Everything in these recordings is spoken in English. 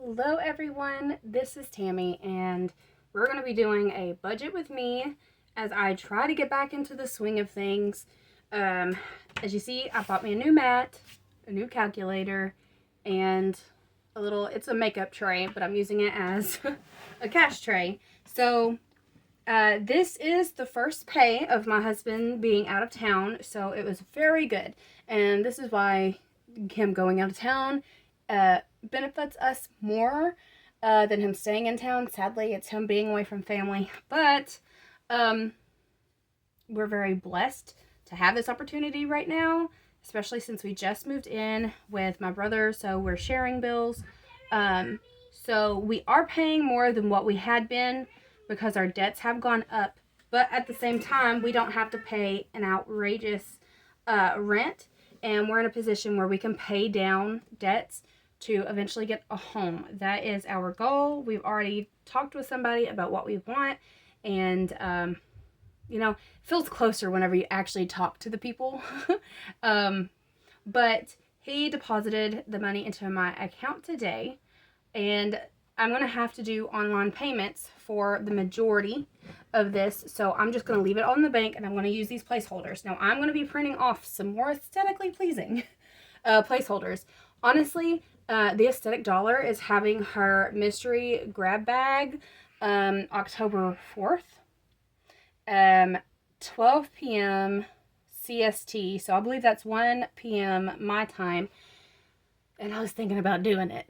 Hello everyone, this is Tammy and we're going to be doing a budget with me as I try to get back into the swing of things. As you see, I bought me a new mat, a new calculator, and it's a makeup tray, but I'm using it as a cash tray. So this is the first pay of my husband being out of town, so it was very good. And this is why him going out of town benefits us more than him staying in town. Sadly, it's him being away from family, but we're very blessed to have this opportunity right now, especially since we just moved in with my brother, so we're sharing bills. So we are paying more than what we had been because our debts have gone up, but at the same time, we don't have to pay an outrageous rent, and we're in a position where we can pay down debts to eventually get a home. That is our goal. We've already talked with somebody about what we want, and it feels closer whenever you actually talk to the people. But he deposited the money into my account today, and I'm going to have to do online payments for the majority of this, so I'm just going to leave it on the bank, and I'm going to use these placeholders. Now, I'm going to be printing off some more aesthetically pleasing placeholders. Honestly, the Aesthetic Dollar is having her mystery grab bag October 4th, 12 p.m. CST, so I believe that's 1 p.m. my time, and I was thinking about doing it.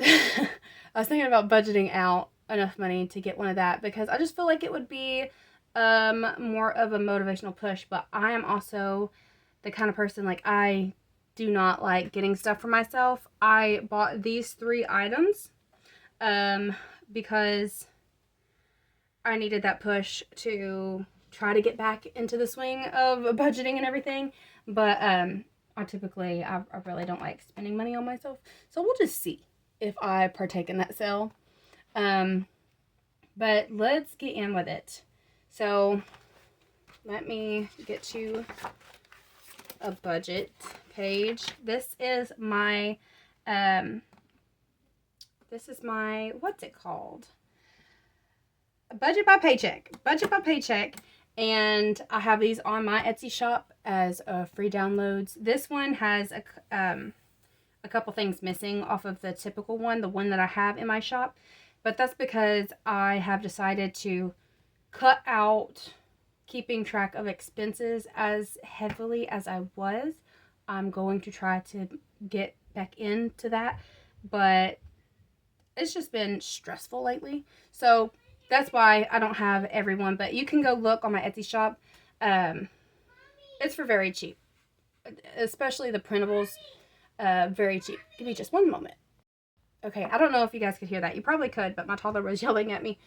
I was thinking about budgeting out enough money to get one of that because I just feel like it would be more of a motivational push, but I am also the kind of person, like, I do not like getting stuff for myself. I bought these 3 items because I needed that push to try to get back into the swing of budgeting and everything, but I really don't like spending money on myself, so we'll just see if I partake in that sale. But let's get in with it. So let me get you a budget page. This is my what's it called? Budget by paycheck. And I have these on my Etsy shop as free downloads. This one has a couple things missing off of the typical one, the one that I have in my shop, but that's because I have decided to cut out keeping track of expenses as heavily as I was. I'm going to try to get back into that, but it's just been stressful lately, so that's why I don't have everyone. But you can go look on my Etsy shop. It's for very cheap, especially the printables. Very cheap. Give me just one moment. Okay, I don't know if you guys could hear that. You probably could, but my toddler was yelling at me,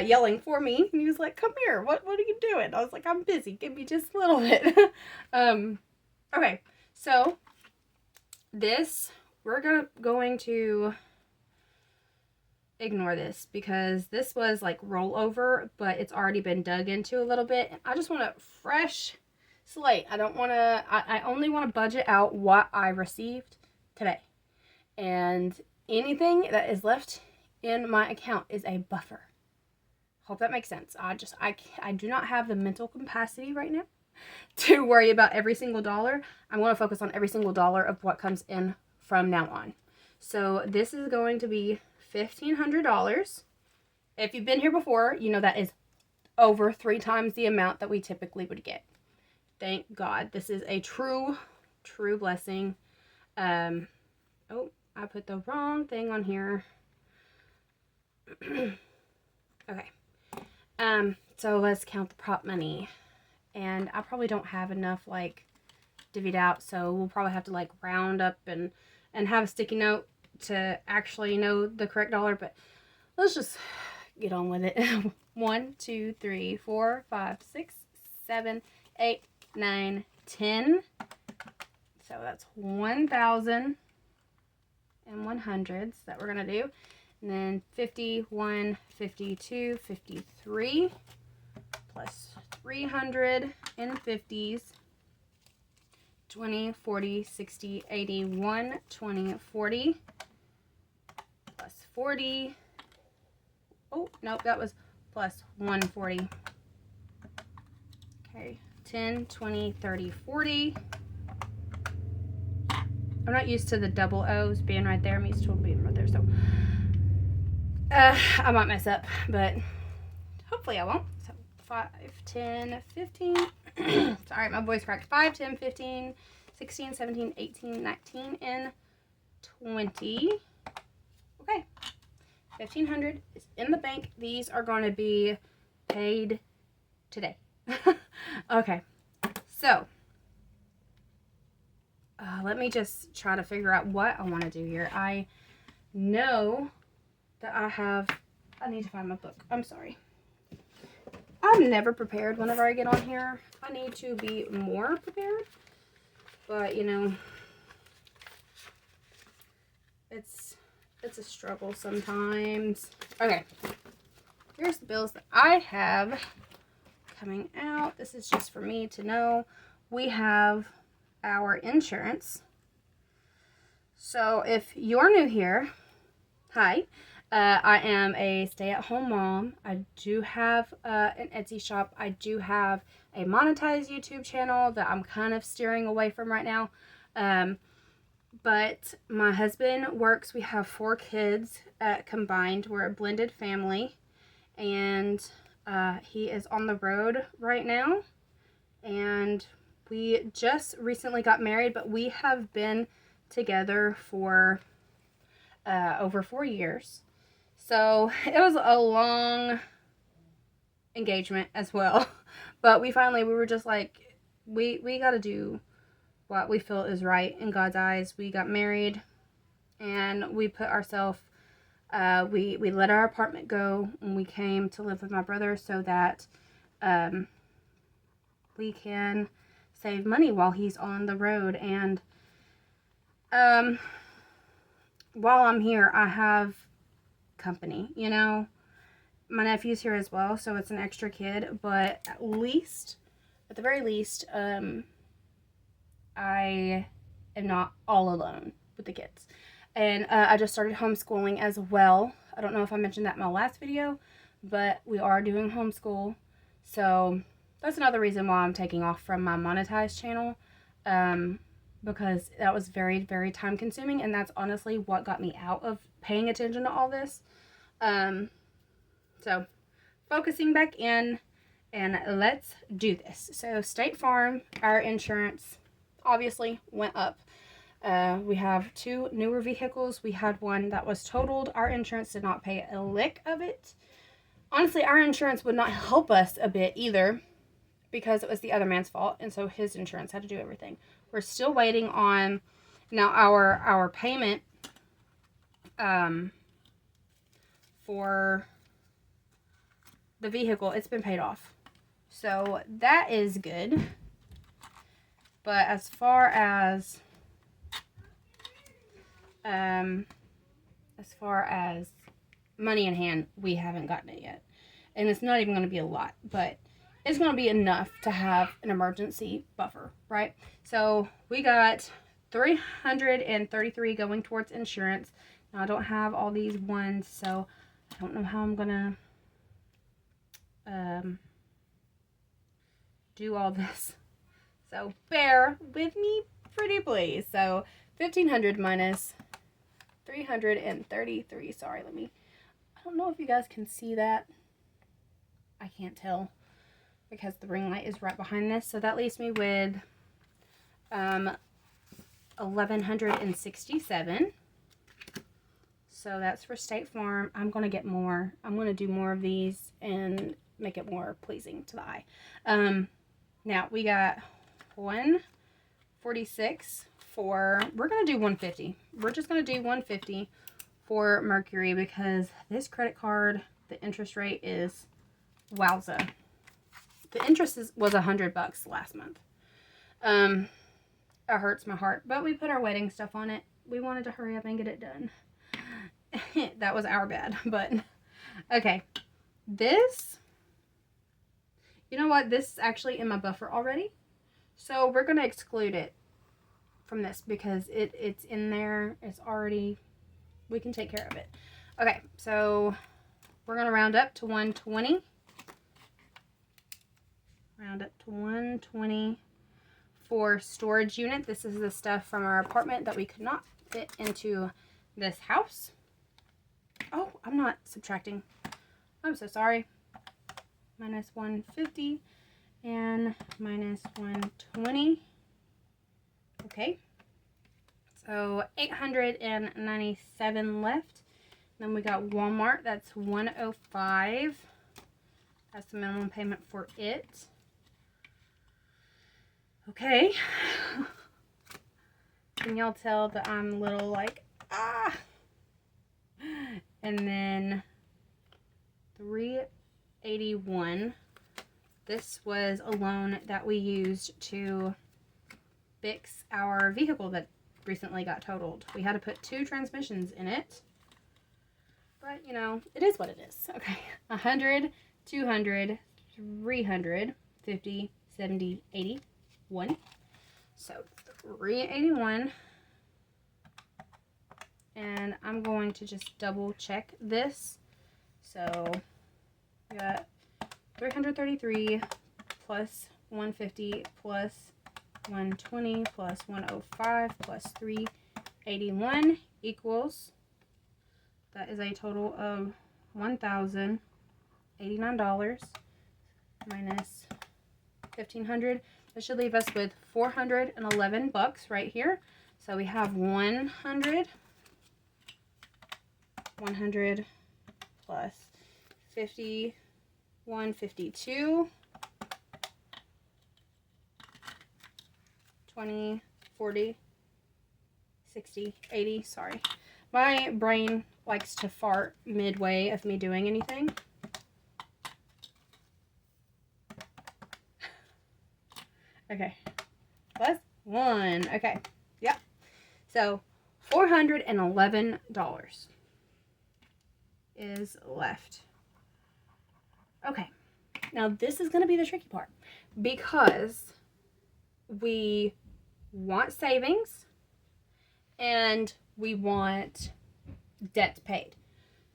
yelling for me, and he was like, "Come here! What are you doing?" I was like, "I'm busy. Give me just a little bit." Okay, so this we're going to ignore this because this was like rollover, but it's already been dug into a little bit. I just want a fresh slate. I don't want to. I only want to budget out what I received today, and anything that is left in my account is a buffer. Hope that makes sense. I do not have the mental capacity right now to worry about every single dollar. I'm going to focus on every single dollar of what comes in from now on. So this is going to be $1,500. If you've been here before, you know that is over 3 times the amount that we typically would get. Thank God. This is a true blessing. Oh, I put the wrong thing on here. Okay. So let's count the prop money. And I probably don't have enough, like, divvied out, so we'll probably have to, like, round up and have a sticky note to actually know the correct dollar, but let's just get on with it. 1, 2, 3, 4, 5, 6, 7, 8, 9, 10. So that's 1,000 and 100s that we're gonna do, and then 51, 52, 53 plus 350s, 20, 40, 60, 80, 120, 40 plus 40. Oh, nope, that was plus 140. Okay, 10, 20, 30, 40. I'm not used to the double O's being right there. I'm used to them being right there, so I might mess up, but hopefully I won't. So 5, 10, 15. Sorry, my voice cracked. 5, 10, 15, 16, 17, 18, 19, and 20. Okay. 1,500 is in the bank. These are going to be paid today. Okay. So, let me just try to figure out what I want to do here. I know that I need to find my book. I'm sorry. I'm never prepared whenever I get on here. I need to be more prepared. But, you know, it's a struggle sometimes. Okay. Here's the bills that I have coming out. This is just for me to know. We have our insurance. So if you're new here, hi. I am a stay-at-home mom. I do have an Etsy shop. I do have a monetized YouTube channel that I'm kind of steering away from right now. But my husband works. We have 4 kids combined. We're a blended family. And he is on the road right now. And we just recently got married, but we have been together for over 4 years. So it was a long engagement as well. But we were just like, we got to do what we feel is right in God's eyes. We got married and we put ourselves, we let our apartment go and we came to live with my brother so that we can save money while he's on the road. And while I'm here, I have company, you know. My nephew's here as well, so it's an extra kid, but at the very least, I am not all alone with the kids. And I just started homeschooling as well. I don't know if I mentioned that in my last video, but we are doing homeschool. So that's another reason why I'm taking off from my monetized channel, because that was very, very time consuming, and that's honestly what got me out of paying attention to all this. So focusing back in, and let's do this. So State Farm, our insurance obviously went up. We have 2 newer vehicles. We had one that was totaled. Our insurance did not pay a lick of it. Honestly, our insurance would not help us a bit either, because it was the other man's fault, and so his insurance had to do everything. We're still waiting on now our payment for the vehicle. It's been paid off, so that is good. But as far as money in hand, we haven't gotten it yet, and it's not even going to be a lot, but it's going to be enough to have an emergency buffer, right? So we got $333 going towards insurance. Now I don't have all these ones, so I don't know how I'm gonna do all this. So bear with me, pretty please. So 1,500 minus 333. Sorry, I don't know if you guys can see that. I can't tell because the ring light is right behind this. So that leaves me with 1,167. So that's for State Farm. I'm going to get more. I'm going to do more of these and make it more pleasing to the eye. Now we got 146 for, we're going to do 150. We're just going to do 150 for Mercury because this credit card, the interest rate is wowza. The interest was $100 last month. It hurts my heart, but we put our wedding stuff on it. We wanted to hurry up and get it done. That was our bad, but okay. This, you know what? This is actually in my buffer already. So we're going to exclude it from this because it's in there. It's already, we can take care of it. Okay, so we're going to round up to 120. Round up to 120 for storage unit. This is the stuff from our apartment that we could not fit into this house. Oh, I'm not subtracting. I'm so sorry. Minus 150 and minus 120. Okay. So 897 left. Then we got Walmart. That's 105. That's the minimum payment for it. Okay. Can y'all tell that I'm a little like, ah? And then 381. This was a loan that we used to fix our vehicle that recently got totaled. We had to put 2 transmissions in it. But, you know, it is what it is. Okay. 100, 200, 300, 50, 70, 80, 1. So 381. And I'm going to just double check this. So we got 333 plus 150 plus 120 plus 105 plus 381 equals, that is a total of $1,089 minus 1,500. That should leave us with 411 bucks right here. So we have 100 plus 50, 152, 20, 40, 60, 80, sorry. My brain likes to fart midway of me doing anything. Okay, plus 1, okay, yep. So $411 is left. Okay, now this is going to be the tricky part because we want savings and we want debts paid.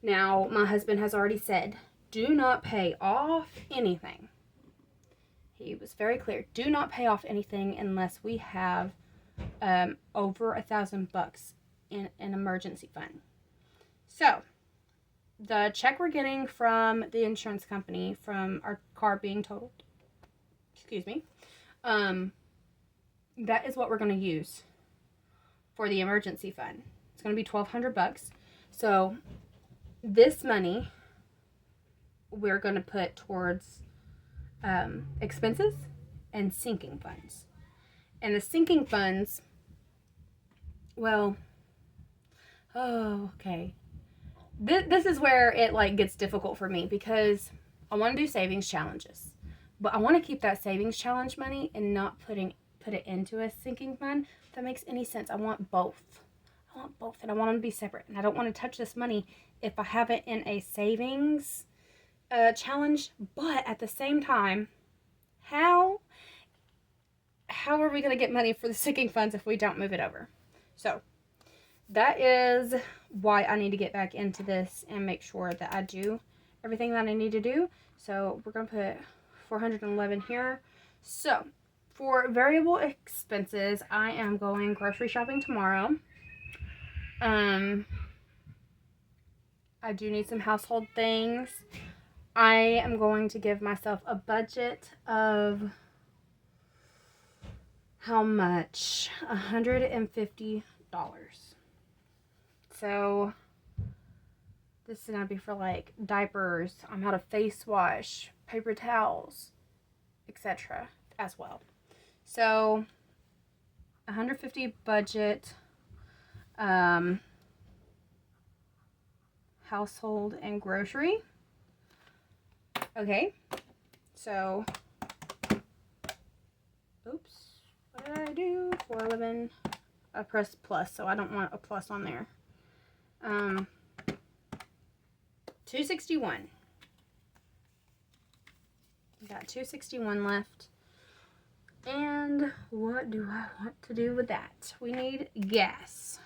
Now, my husband has already said, do not pay off anything. He was very clear. Do not pay off anything unless we have over $1,000 in an emergency fund. So, the check we're getting from the insurance company from our car being totaled, excuse me, that is what we're going to use for the emergency fund. It's going to be $1,200. So this money we're going to put towards expenses and sinking funds. And the sinking funds, well, oh, okay. This is where it like gets difficult for me because I want to do savings challenges, but I want to keep that savings challenge money and not put it into a sinking fund. If that makes any sense. I want both. And I want them to be separate. And I don't want to touch this money if I have it in a savings challenge. But at the same time, how are we going to get money for the sinking funds if we don't move it over? So that is why I need to get back into this and make sure that I do everything that I need to do. So we're going to put 411 here. So for variable expenses, I am going grocery shopping tomorrow. I do need some household things. I am going to give myself a budget of how much? $150. So this is going to be for like diapers, I'm out of face wash, paper towels, etc. as well. So 150 budget, household and grocery. Okay, so, oops, what did I do? 411, I pressed plus, so I don't want a plus on there. 261. We got 261 left. And what do I want to do with that? We need gas.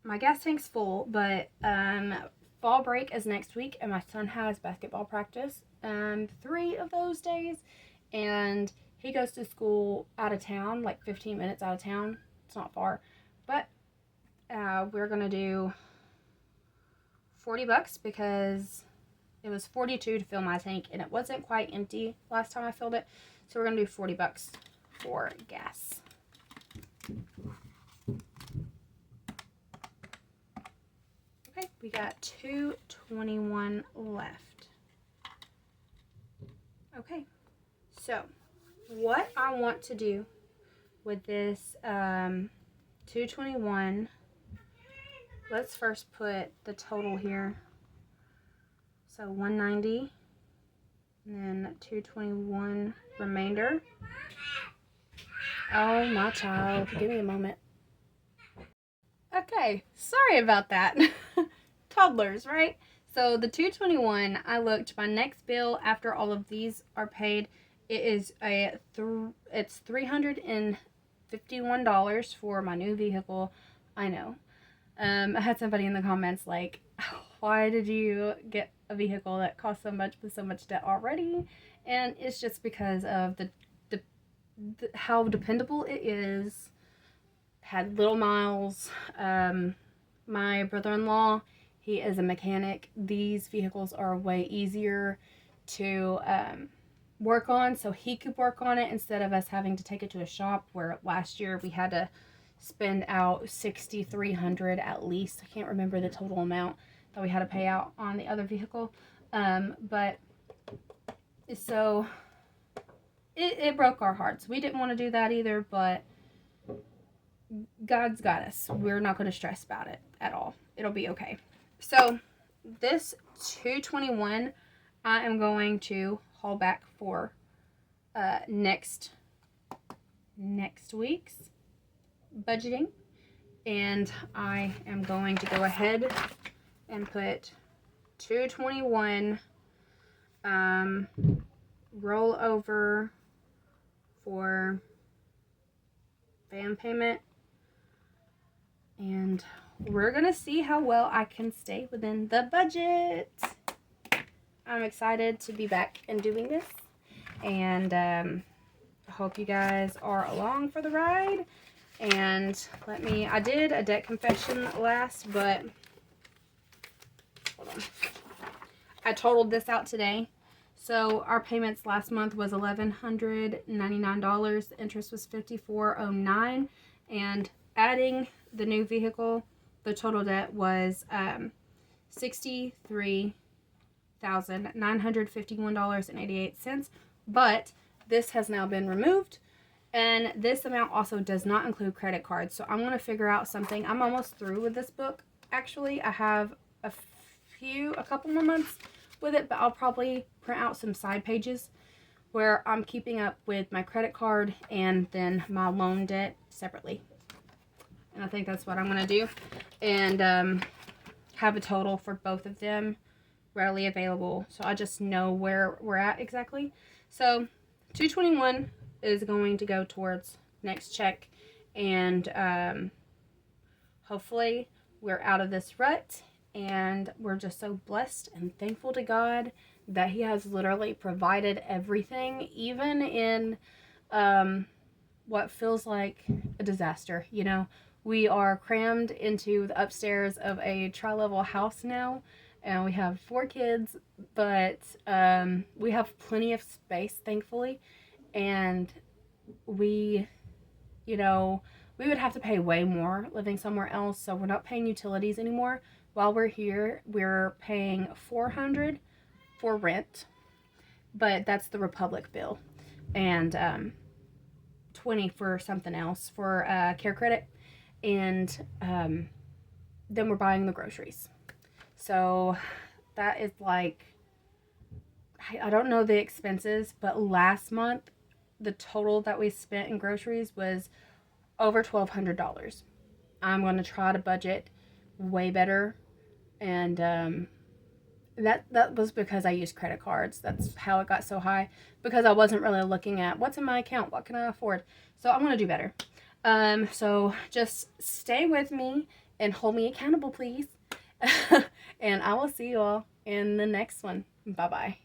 my gas tank's full, but fall break is next week, and my son has basketball practice 3 of those days, and he goes to school out of town, like 15 minutes out of town. It's not far, but we're gonna do $40 because it was 42 to fill my tank, and it wasn't quite empty last time I filled it, so we're gonna do $40 for gas. Okay, we got $2.21 left. Okay, so what I want to do with this $2.21, let's first put the total here. So $190, and then $2.21 remainder. Oh, my child, give me a moment. Okay, sorry about that. Toddlers, right? So the $2.21, I looked, my next bill after all of these are paid, it is it's $351 for my new vehicle. I know. I had somebody in the comments like, why did you get a vehicle that costs so much with so much debt already? And it's just because of the how dependable it is. Had little miles. My brother-in-law, he is a mechanic. These vehicles are way easier to work on, so he could work on it instead of us having to take it to a shop, where last year we had to spend out $6,300 at least. I can't remember the total amount that we had to pay out on the other vehicle, but so it broke our hearts. We didn't want to do that either, but God's got us. We're not going to stress about it at all. It'll be okay. So this $2.21 I am going to haul back for next week's budgeting, and I am going to go ahead and put $2.21 roll over for van payment, and we're gonna see how well I can stay within the budget. I'm excited to be back and doing this, and I hope you guys are along for the ride. And I did a debt confession last, but hold on. I totaled this out today. So our payments last month was $1,199. The interest was $54.09, and adding the new vehicle, the total debt was $63,951.88. But this has now been removed, and this amount also does not include credit cards. So I'm going to figure out something. I'm almost through with this book. Actually, I have a couple more months with it, but I'll probably print out some side pages where I'm keeping up with my credit card and then my loan debt separately. And I think that's what I'm going to do, and have a total for both of them readily available, so I just know where we're at exactly. So $2.21 is going to go towards next check, and hopefully we're out of this rut. And we're just so blessed and thankful to God that He has literally provided everything, even in what feels like a disaster. You know, we are crammed into the upstairs of a tri-level house now, and we have 4 kids, but we have plenty of space, thankfully. And we would have to pay way more living somewhere else, so we're not paying utilities anymore. While we're here, we're paying $400 for rent, but that's the Republic bill, and $20 for something else for care credit, and then we're buying the groceries. So that is like, I don't know the expenses, but last month the total that we spent in groceries was over $1,200. I'm going to try to budget way better, and that was because I used credit cards. That's how it got so high, because I wasn't really looking at what's in my account, what can I afford. So I'm going to do better. So just stay with me, and hold me accountable, please. And I will see you all in the next one. Bye-bye.